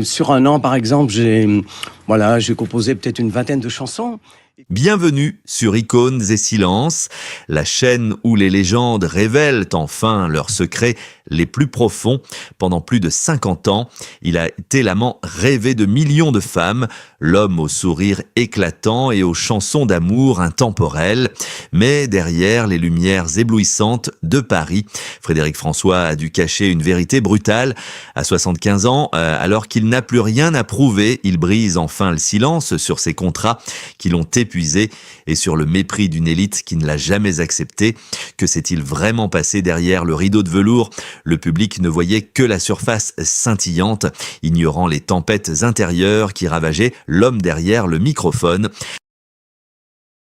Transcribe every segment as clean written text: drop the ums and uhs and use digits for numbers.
Sur un an, par exemple, j'ai composé peut-être une vingtaine de chansons. Bienvenue sur Icônes et Silences, la chaîne où les légendes révèlent enfin leurs secrets les plus profonds. Pendant plus de 50 ans, il a été l'amant rêvé de millions de femmes, l'homme au sourire éclatant et aux chansons d'amour intemporelles. Mais derrière les lumières éblouissantes de Paris, Frédéric François a dû cacher une vérité brutale. À 75 ans, alors qu'il n'a plus rien à prouver, il brise enfin le silence sur ses contrats qui l'ont épuisé et sur le mépris d'une élite qui ne l'a jamais accepté. Que s'est-il vraiment passé derrière le rideau de velours ? Le public ne voyait que la surface scintillante, ignorant les tempêtes intérieures qui ravageaient l'homme derrière le microphone.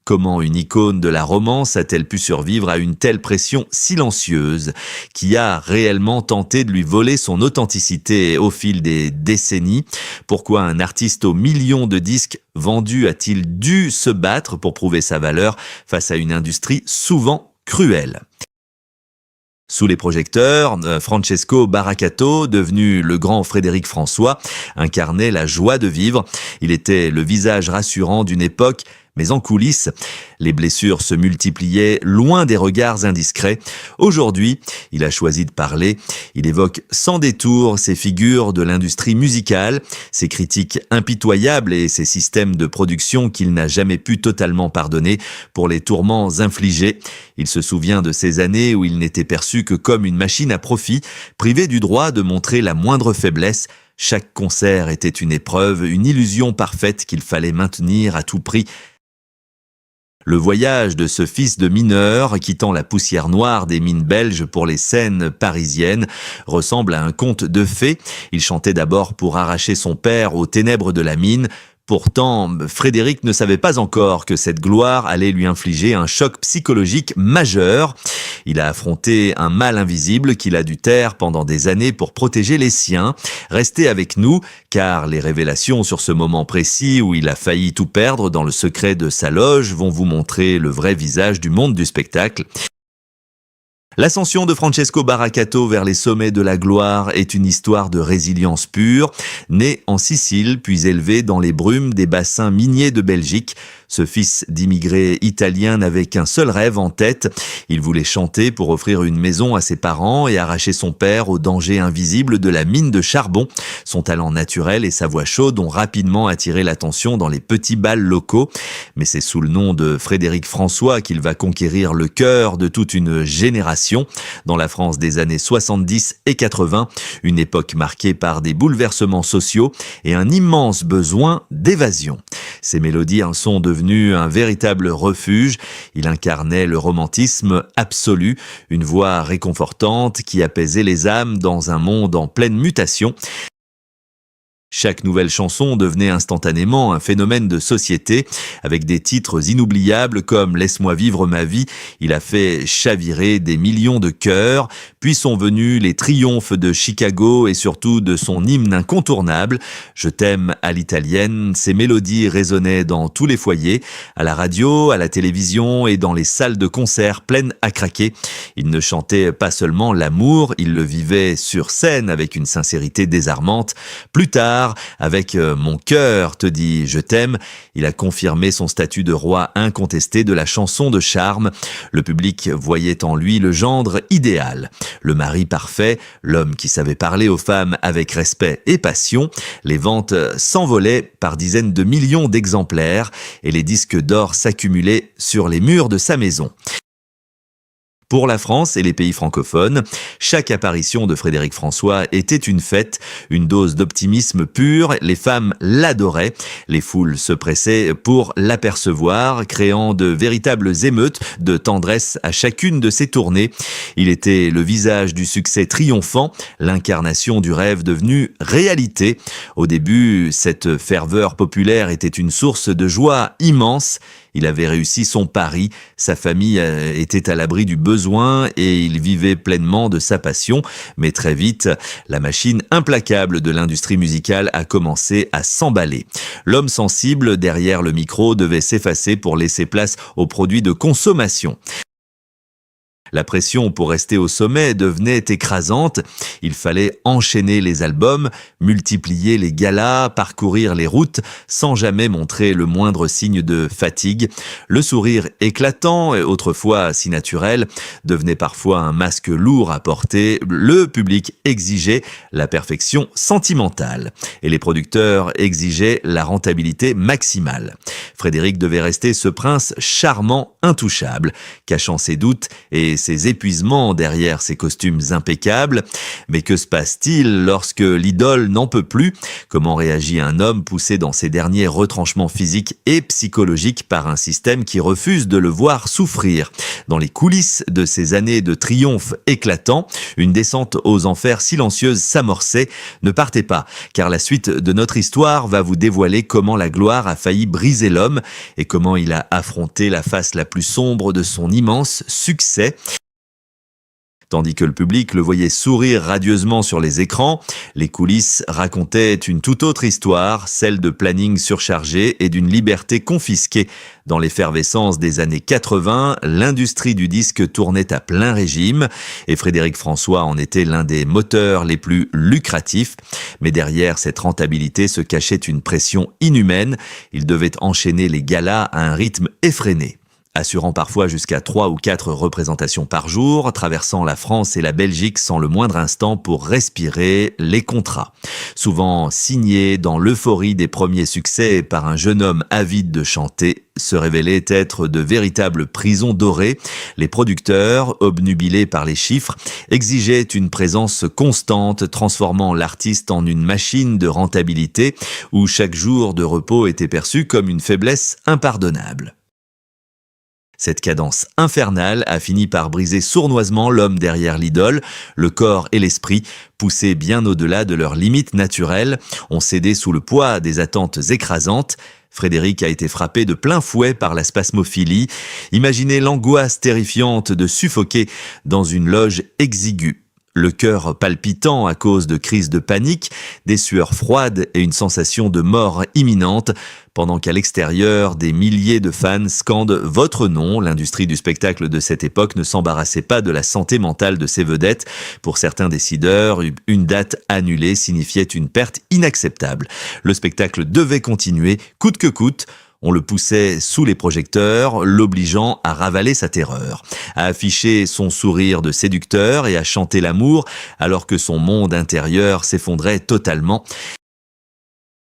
Comment une icône de la romance a-t-elle pu survivre à une telle pression silencieuse qui a réellement tenté de lui voler son authenticité au fil des décennies? Pourquoi un artiste aux millions de disques vendus a-t-il dû se battre pour prouver sa valeur face à une industrie souvent cruelle? Sous les projecteurs, Francesco Baracato, devenu le grand Frédéric François, incarnait la joie de vivre. Il était le visage rassurant d'une époque, mais en coulisses, les blessures se multipliaient loin des regards indiscrets. Aujourd'hui, il a choisi de parler. Il évoque sans détour ces figures de l'industrie musicale, ses critiques impitoyables et ses systèmes de production qu'il n'a jamais pu totalement pardonner pour les tourments infligés. Il se souvient de ces années où il n'était perçu que comme une machine à profit, privé du droit de montrer la moindre faiblesse. Chaque concert était une épreuve, une illusion parfaite qu'il fallait maintenir à tout prix. Le voyage de ce fils de mineur, quittant la poussière noire des mines belges pour les scènes parisiennes, ressemble à un conte de fées. Il chantait d'abord pour arracher son père aux ténèbres de la mine. Pourtant, Frédéric ne savait pas encore que cette gloire allait lui infliger un choc psychologique majeur. Il a affronté un mal invisible qu'il a dû taire pendant des années pour protéger les siens. Restez avec nous, car les révélations sur ce moment précis où il a failli tout perdre dans le secret de sa loge vont vous montrer le vrai visage du monde du spectacle. L'ascension de Francesco Baracato vers les sommets de la gloire est une histoire de résilience pure. Né en Sicile, puis élevé dans les brumes des bassins miniers de Belgique, ce fils d'immigrés italiens n'avait qu'un seul rêve en tête. Il voulait chanter pour offrir une maison à ses parents et arracher son père au danger invisible de la mine de charbon. Son talent naturel et sa voix chaude ont rapidement attiré l'attention dans les petits bals locaux. Mais c'est sous le nom de Frédéric François qu'il va conquérir le cœur de toute une génération. Dans la France des années 70 et 80, une époque marquée par des bouleversements sociaux et un immense besoin d'évasion. Ses mélodies en sont devenues un véritable refuge. Il incarnait le romantisme absolu, une voix réconfortante qui apaisait les âmes dans un monde en pleine mutation. Chaque nouvelle chanson devenait instantanément un phénomène de société, avec des titres inoubliables comme « Laisse-moi vivre ma vie », il a fait chavirer des millions de cœurs, puis sont venus les triomphes de Chicago et surtout de son hymne incontournable « Je t'aime à l'italienne ». Ses mélodies résonnaient dans tous les foyers, à la radio, à la télévision et dans les salles de concert pleines à craquer. Il ne chantait pas seulement l'amour, il le vivait sur scène avec une sincérité désarmante. Plus tard, avec « Mon cœur te dit je t'aime », il a confirmé son statut de roi incontesté de la chanson de charme. Le public voyait en lui le gendre idéal, le mari parfait, l'homme qui savait parler aux femmes avec respect et passion. Les ventes s'envolaient par dizaines de millions d'exemplaires et les disques d'or s'accumulaient sur les murs de sa maison. Pour la France et les pays francophones, chaque apparition de Frédéric François était une fête, une dose d'optimisme pur. Les femmes l'adoraient, les foules se pressaient pour l'apercevoir, créant de véritables émeutes de tendresse à chacune de ses tournées. Il était le visage du succès triomphant, l'incarnation du rêve devenu réalité. Au début, cette ferveur populaire était une source de joie immense. Il avait réussi son pari, sa famille était à l'abri du besoin et il vivait pleinement de sa passion. Mais très vite, la machine implacable de l'industrie musicale a commencé à s'emballer. L'homme sensible derrière le micro devait s'effacer pour laisser place aux produits de consommation. La pression pour rester au sommet devenait écrasante. Il fallait enchaîner les albums, multiplier les galas, parcourir les routes, sans jamais montrer le moindre signe de fatigue. Le sourire éclatant, et autrefois si naturel, devenait parfois un masque lourd à porter. Le public exigeait la perfection sentimentale. Et les producteurs exigeaient la rentabilité maximale. Frédéric devait rester ce prince charmant, intouchable, cachant ses doutes et ses épuisements derrière ses costumes impeccables. Mais que se passe-t-il lorsque l'idole n'en peut plus? Comment réagit un homme poussé dans ses derniers retranchements physiques et psychologiques par un système qui refuse de le voir souffrir? Dans les coulisses de ces années de triomphe éclatant, une descente aux enfers silencieuse s'amorçait. Ne partez pas, car la suite de notre histoire va vous dévoiler comment la gloire a failli briser l'homme et comment il a affronté la face la plus sombre de son immense succès. Tandis que le public le voyait sourire radieusement sur les écrans, les coulisses racontaient une toute autre histoire, celle de planning surchargé et d'une liberté confisquée. Dans l'effervescence des années 80, l'industrie du disque tournait à plein régime et Frédéric François en était l'un des moteurs les plus lucratifs. Mais derrière cette rentabilité se cachait une pression inhumaine. Il devait enchaîner les galas à un rythme effréné, assurant parfois jusqu'à 3 ou 4 représentations par jour, traversant la France et la Belgique sans le moindre instant pour respirer les contrats. Souvent signés dans l'euphorie des premiers succès par un jeune homme avide de chanter, se révélaient être de véritables prisons dorées. Les producteurs, obnubilés par les chiffres, exigeaient une présence constante, transformant l'artiste en une machine de rentabilité où chaque jour de repos était perçu comme une faiblesse impardonnable. Cette cadence infernale a fini par briser sournoisement l'homme derrière l'idole. Le corps et l'esprit, poussés bien au-delà de leurs limites naturelles, ont cédé sous le poids des attentes écrasantes. Frédéric a été frappé de plein fouet par la spasmophilie. Imaginez l'angoisse terrifiante de suffoquer dans une loge exiguë. Le cœur palpitant à cause de crises de panique, des sueurs froides et une sensation de mort imminente, pendant qu'à l'extérieur, des milliers de fans scandent votre nom. L'industrie du spectacle de cette époque ne s'embarrassait pas de la santé mentale de ses vedettes. Pour certains décideurs, une date annulée signifiait une perte inacceptable. Le spectacle devait continuer, coûte que coûte. On le poussait sous les projecteurs, l'obligeant à ravaler sa terreur, à afficher son sourire de séducteur et à chanter l'amour alors que son monde intérieur s'effondrait totalement.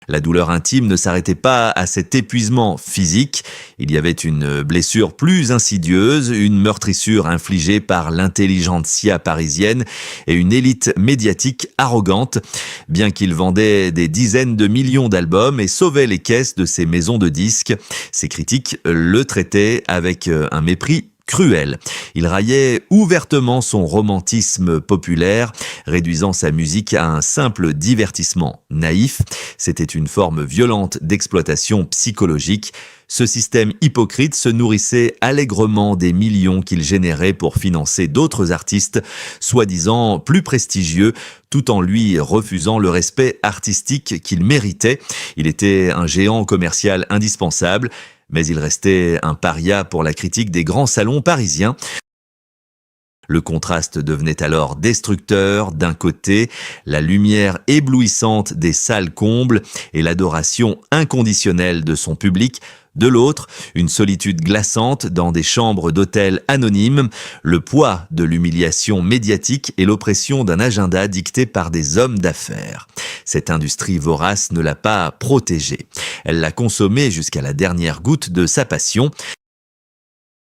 La douleur intime ne s'arrêtait pas à cet épuisement physique. Il y avait une blessure plus insidieuse, une meurtrissure infligée par l'intelligentsia parisienne et une élite médiatique arrogante. Bien qu'il vendait des dizaines de millions d'albums et sauvait les caisses de ses maisons de disques, ses critiques le traitaient avec un mépris cruel. Il raillait ouvertement son romantisme populaire, réduisant sa musique à un simple divertissement naïf. C'était une forme violente d'exploitation psychologique. Ce système hypocrite se nourrissait allègrement des millions qu'il générait pour financer d'autres artistes, soi-disant plus prestigieux, tout en lui refusant le respect artistique qu'il méritait. Il était un géant commercial indispensable, mais il restait un paria pour la critique des grands salons parisiens. Le contraste devenait alors destructeur. D'un côté, la lumière éblouissante des salles combles et l'adoration inconditionnelle de son public. De l'autre, une solitude glaçante dans des chambres d'hôtel anonymes, le poids de l'humiliation médiatique et l'oppression d'un agenda dicté par des hommes d'affaires. Cette industrie vorace ne l'a pas protégé. Elle l'a consommé jusqu'à la dernière goutte de sa passion.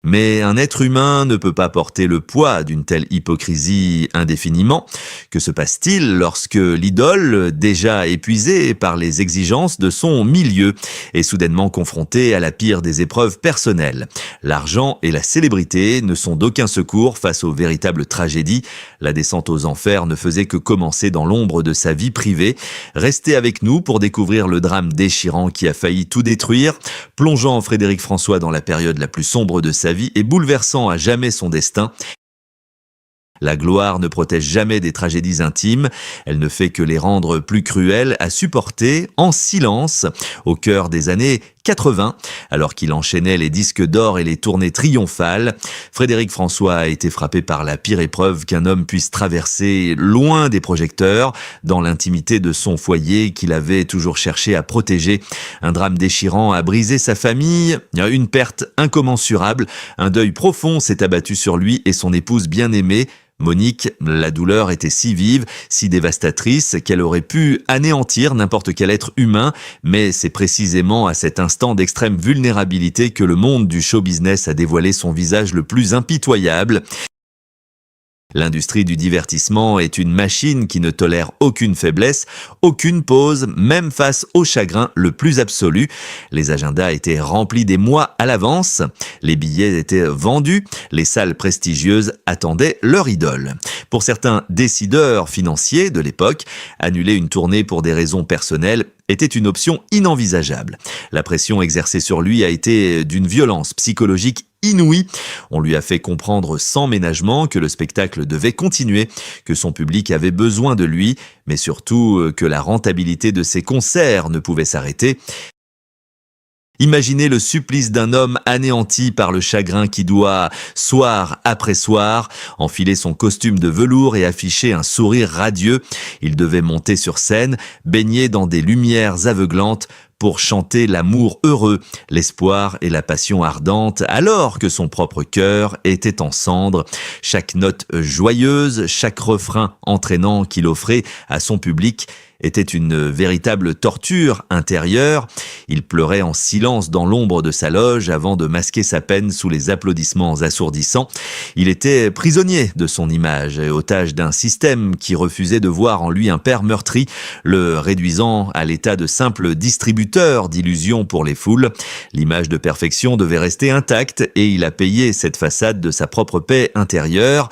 Mais un être humain ne peut pas porter le poids d'une telle hypocrisie indéfiniment. Que se passe-t-il lorsque l'idole, déjà épuisée par les exigences de son milieu, est soudainement confrontée à la pire des épreuves personnelles? L'argent et la célébrité ne sont d'aucun secours face aux véritables tragédies. La descente aux enfers ne faisait que commencer dans l'ombre de sa vie privée. Restez avec nous pour découvrir le drame déchirant qui a failli tout détruire, plongeant Frédéric François dans la période la plus sombre de sa vie et bouleversant à jamais son destin. La gloire ne protège jamais des tragédies intimes, elle ne fait que les rendre plus cruelles à supporter en silence. Au cœur des années 80, alors qu'il enchaînait les disques d'or et les tournées triomphales. Frédéric François a été frappé par la pire épreuve qu'un homme puisse traverser, loin des projecteurs, dans l'intimité de son foyer qu'il avait toujours cherché à protéger. Un drame déchirant a brisé sa famille, une perte incommensurable, un deuil profond s'est abattu sur lui et son épouse bien-aimée. Monique, la douleur était si vive, si dévastatrice qu'elle aurait pu anéantir n'importe quel être humain, mais c'est précisément à cet instant d'extrême vulnérabilité que le monde du show-business a dévoilé son visage le plus impitoyable. L'industrie du divertissement est une machine qui ne tolère aucune faiblesse, aucune pause, même face au chagrin le plus absolu. Les agendas étaient remplis des mois à l'avance, les billets étaient vendus, les salles prestigieuses attendaient leur idole. Pour certains décideurs financiers de l'époque, annuler une tournée pour des raisons personnelles était une option inenvisageable. La pression exercée sur lui a été d'une violence psychologique inouïe. On lui a fait comprendre sans ménagement que le spectacle devait continuer, que son public avait besoin de lui, mais surtout que la rentabilité de ses concerts ne pouvait s'arrêter. Imaginez le supplice d'un homme anéanti par le chagrin qui doit, soir après soir, enfiler son costume de velours et afficher un sourire radieux. Il devait monter sur scène, baigné dans des lumières aveuglantes, pour chanter l'amour heureux, l'espoir et la passion ardente, alors que son propre cœur était en cendres. Chaque note joyeuse, chaque refrain entraînant qu'il offrait à son public était une véritable torture intérieure. Il pleurait en silence dans l'ombre de sa loge avant de masquer sa peine sous les applaudissements assourdissants. Il était prisonnier de son image, otage d'un système qui refusait de voir en lui un père meurtri, le réduisant à l'état de simple distributeur d'illusions pour les foules. L'image de perfection devait rester intacte et il a payé cette façade de sa propre paix intérieure.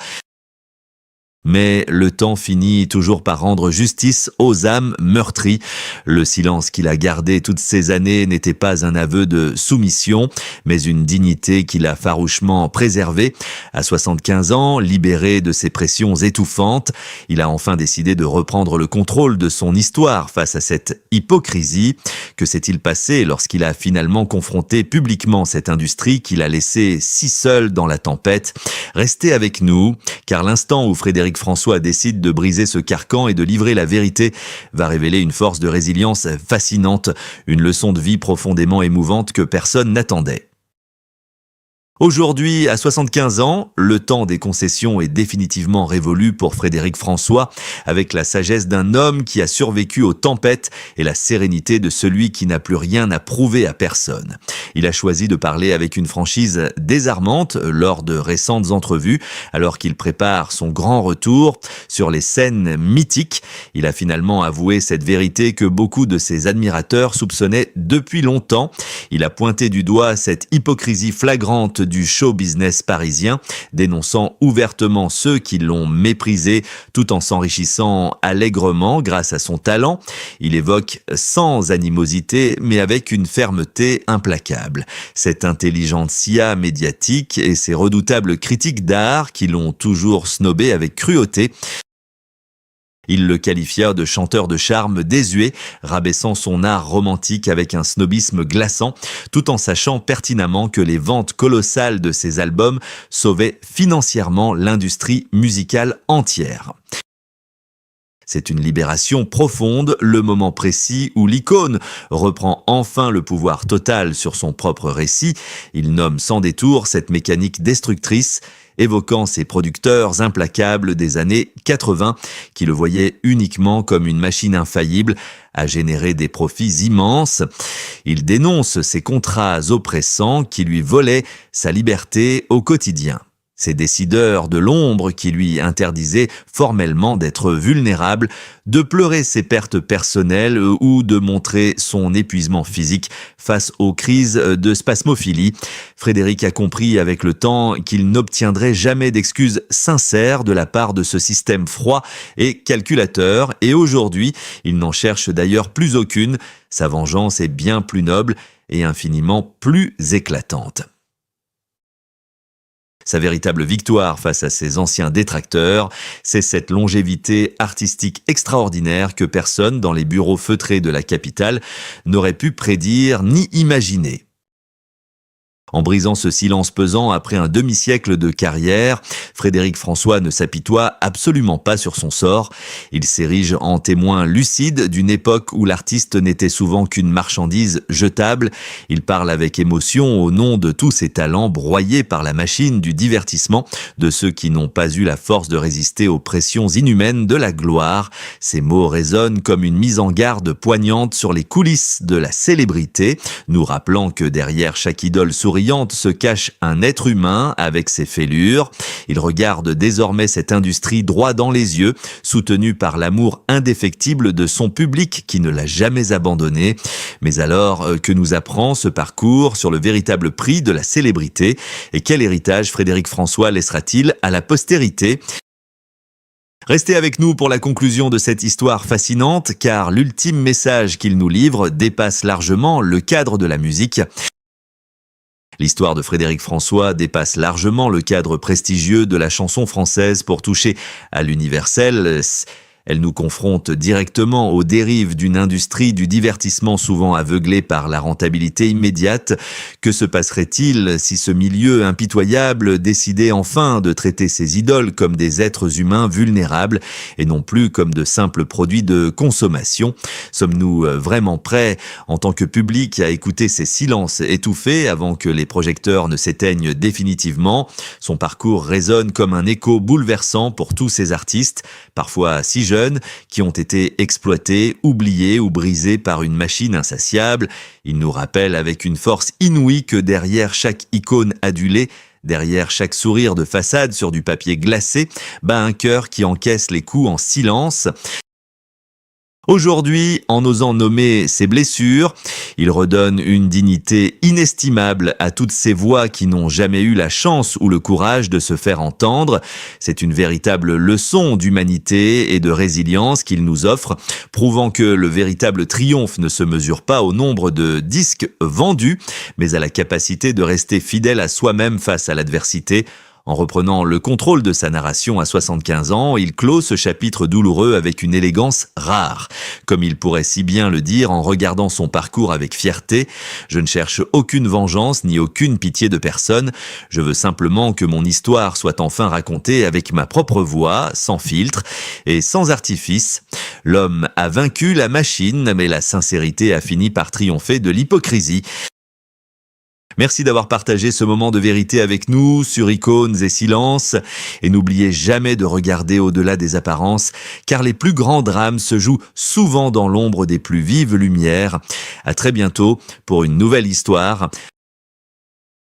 Mais le temps finit toujours par rendre justice aux âmes meurtries. Le silence qu'il a gardé toutes ces années n'était pas un aveu de soumission, mais une dignité qu'il a farouchement préservée. À 75 ans, libéré de ses pressions étouffantes, il a enfin décidé de reprendre le contrôle de son histoire face à cette hypocrisie. Que s'est-il passé lorsqu'il a finalement confronté publiquement cette industrie qu'il a laissée si seule dans la tempête? Restez avec nous, car l'instant où Frédéric François décide de briser ce carcan et de livrer la vérité va révéler une force de résilience fascinante, une leçon de vie profondément émouvante que personne n'attendait. Aujourd'hui, à 75 ans, le temps des concessions est définitivement révolu pour Frédéric François, avec la sagesse d'un homme qui a survécu aux tempêtes et la sérénité de celui qui n'a plus rien à prouver à personne. Il a choisi de parler avec une franchise désarmante lors de récentes entrevues, alors qu'il prépare son grand retour sur les scènes mythiques. Il a finalement avoué cette vérité que beaucoup de ses admirateurs soupçonnaient depuis longtemps. Il a pointé du doigt cette hypocrisie flagrante du show business parisien, dénonçant ouvertement ceux qui l'ont méprisé tout en s'enrichissant allègrement grâce à son talent. Il évoque sans animosité mais avec une fermeté implacable cette intelligentsia médiatique et ces redoutables critiques d'art qui l'ont toujours snobé avec cruauté. Il le qualifia de chanteur de charme désuet, rabaissant son art romantique avec un snobisme glaçant, tout en sachant pertinemment que les ventes colossales de ses albums sauvaient financièrement l'industrie musicale entière. C'est une libération profonde, le moment précis où l'icône reprend enfin le pouvoir total sur son propre récit. Il nomme sans détour cette mécanique destructrice, évoquant ses producteurs implacables des années 80 qui le voyaient uniquement comme une machine infaillible à générer des profits immenses. Il dénonce ces contrats oppressants qui lui volaient sa liberté au quotidien. Ces décideurs de l'ombre qui lui interdisaient formellement d'être vulnérable, de pleurer ses pertes personnelles ou de montrer son épuisement physique face aux crises de spasmophilie. Frédéric a compris avec le temps qu'il n'obtiendrait jamais d'excuses sincères de la part de ce système froid et calculateur, et aujourd'hui, il n'en cherche d'ailleurs plus aucune. Sa vengeance est bien plus noble et infiniment plus éclatante. Sa véritable victoire face à ses anciens détracteurs, c'est cette longévité artistique extraordinaire que personne dans les bureaux feutrés de la capitale n'aurait pu prédire ni imaginer. En brisant ce silence pesant après un demi-siècle de carrière, Frédéric François ne s'apitoie absolument pas sur son sort. Il s'érige en témoin lucide d'une époque où l'artiste n'était souvent qu'une marchandise jetable. Il parle avec émotion au nom de tous ses talents broyés par la machine du divertissement, de ceux qui n'ont pas eu la force de résister aux pressions inhumaines de la gloire. Ces mots résonnent comme une mise en garde poignante sur les coulisses de la célébrité, nous rappelant que derrière chaque idole souriante se cache un être humain avec ses fêlures. Il regarde désormais cette industrie droit dans les yeux, soutenu par l'amour indéfectible de son public qui ne l'a jamais abandonné. Mais alors, que nous apprend ce parcours sur le véritable prix de la célébrité et quel héritage Frédéric François laissera-t-il à la postérité ? Restez avec nous pour la conclusion de cette histoire fascinante, car l'ultime message qu'il nous livre dépasse largement le cadre de la musique. L'histoire de Frédéric François dépasse largement le cadre prestigieux de la chanson française pour toucher à l'universel. Elle nous confronte directement aux dérives d'une industrie du divertissement souvent aveuglée par la rentabilité immédiate. Que se passerait-il si ce milieu impitoyable décidait enfin de traiter ses idoles comme des êtres humains vulnérables et non plus comme de simples produits de consommation? Sommes-nous vraiment prêts, en tant que public, à écouter ces silences étouffés avant que les projecteurs ne s'éteignent définitivement? Son parcours résonne comme un écho bouleversant pour tous ces artistes, parfois si jeunes, qui ont été exploités, oubliés ou brisés par une machine insatiable. Il nous rappelle avec une force inouïe que derrière chaque icône adulée, derrière chaque sourire de façade sur du papier glacé, bat un cœur qui encaisse les coups en silence. Aujourd'hui, en osant nommer ses blessures, il redonne une dignité inestimable à toutes ces voix qui n'ont jamais eu la chance ou le courage de se faire entendre. C'est une véritable leçon d'humanité et de résilience qu'il nous offre, prouvant que le véritable triomphe ne se mesure pas au nombre de disques vendus, mais à la capacité de rester fidèle à soi-même face à l'adversité. En reprenant le contrôle de sa narration à 75 ans, il clôt ce chapitre douloureux avec une élégance rare. Comme il pourrait si bien le dire en regardant son parcours avec fierté, « Je ne cherche aucune vengeance ni aucune pitié de personne. Je veux simplement que mon histoire soit enfin racontée avec ma propre voix, sans filtre et sans artifice. L'homme a vaincu la machine, mais la sincérité a fini par triompher de l'hypocrisie. » Merci d'avoir partagé ce moment de vérité avec nous sur Icônes et Silences. Et n'oubliez jamais de regarder au-delà des apparences, car les plus grands drames se jouent souvent dans l'ombre des plus vives lumières. À très bientôt pour une nouvelle histoire.